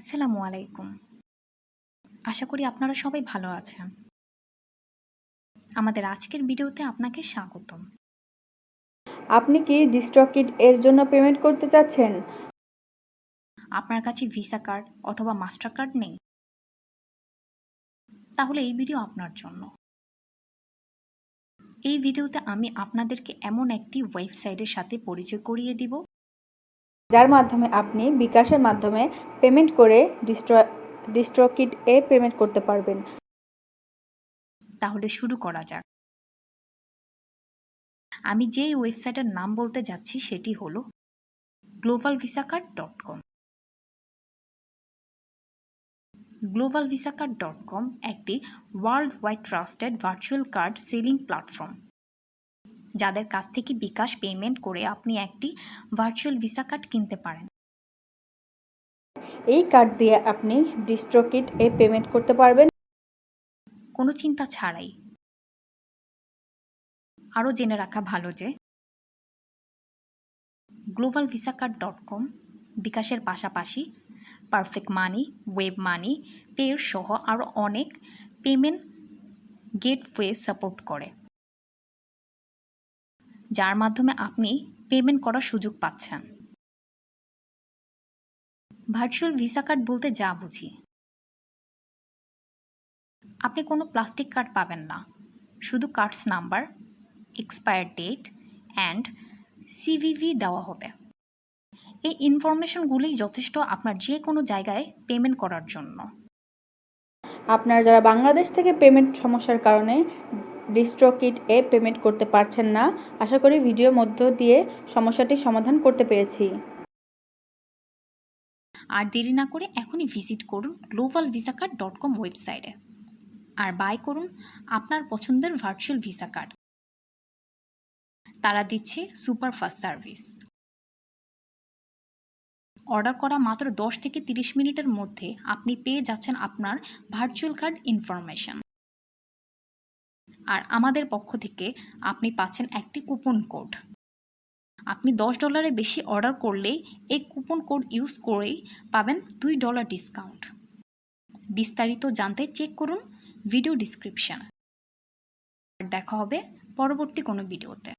আসসালামু আলাইকুম। আশা করি আপনারা সবাই ভালো আছেন। আমাদের আজকের ভিডিওতে আপনাকে স্বাগতম। আপনি কি ডিস্ট্রকিট এর জন্য পেমেন্ট করতে চাচ্ছেন? আপনার কাছে ভিসা কার্ড অথবা মাস্টার কার্ড নেই? তাহলে এই ভিডিও আপনার জন্য। এই ভিডিওতে আমি আপনাদেরকে এমন একটি ওয়েবসাইটের সাথে পরিচয় করিয়ে দিব, যার মাধ্যমে আপনি বিকাশের মাধ্যমে পেমেন্ট করে ডিস্ট্রকিট এ পেমেন্ট করতে পারবেন। তাহলে শুরু করা যাক। আমি যেই ওয়েবসাইটের নাম বলতে যাচ্ছি সেটি হলো globalvisacard.com। globalvisacard.com একটি world wide trusted virtual card selling platform, যাদের কাছ থেকে বিকাশ পেমেন্ট করে আপনি একটি ভার্চুয়াল ভিসা কার্ড কিনতে পারেন। এই কার্ড দিয়ে আপনি ডিস্ট্রকিট এ পেমেন্ট করতে পারবেন কোনো চিন্তা ছাড়াই। আরও জেনে রাখা ভালো যে globalvisacard.com বিকাশের পাশাপাশি পারফেক্ট মানি, ওয়েব মানি, পের সহ আরও অনেক পেমেন্ট গেটওয়ে সাপোর্ট করে, যার মাধ্যমে আপনি পেমেন্ট করার সুযোগ পাচ্ছেন। ভার্চুয়াল ভিসা কার্ড বলতে যা বুঝি, আপনি কোনো প্লাস্টিক কার্ড পাবেন না, শুধু cards number, expire date and CVV দেওয়া হবে। এই ইনফরমেশনগুলোই যথেষ্ট আপনার যে কোনো জায়গায় পেমেন্ট করার জন্য। আপনারা যারা বাংলাদেশ থেকে পেমেন্ট সমস্যার কারণে ডিস্ট্রকিট এ পেমেন্ট করতে পারছেন না, আশা করি ভিডিওর মধ্য দিয়ে সমস্যাটির সমাধান করতে পেরেছি। আর দেরি না করে এখনই ভিজিট করুন globalvisacard.com ওয়েবসাইটে আর বাই করুন আপনার পছন্দের ভার্চুয়াল ভিসা কার্ড। তারা দিচ্ছে সুপার ফাস্ট সার্ভিস। অর্ডার করা মাত্র 10 থেকে 30 মিনিটের মধ্যে আপনি পেয়ে যাচ্ছেন আপনার ভার্চুয়াল কার্ড ইনফরমেশন। আর আমাদের পক্ষ থেকে আপনি পাচ্ছেন একটি কুপন কোড। আপনি $10 বেশি অর্ডার করলেই এই কুপন কোড ইউজ করেই পাবেন $2 ডিসকাউন্ট। বিস্তারিত জানতে চেক করুন ভিডিও ডিসক্রিপশন। দেখা হবে পরবর্তী কোনো ভিডিওতে।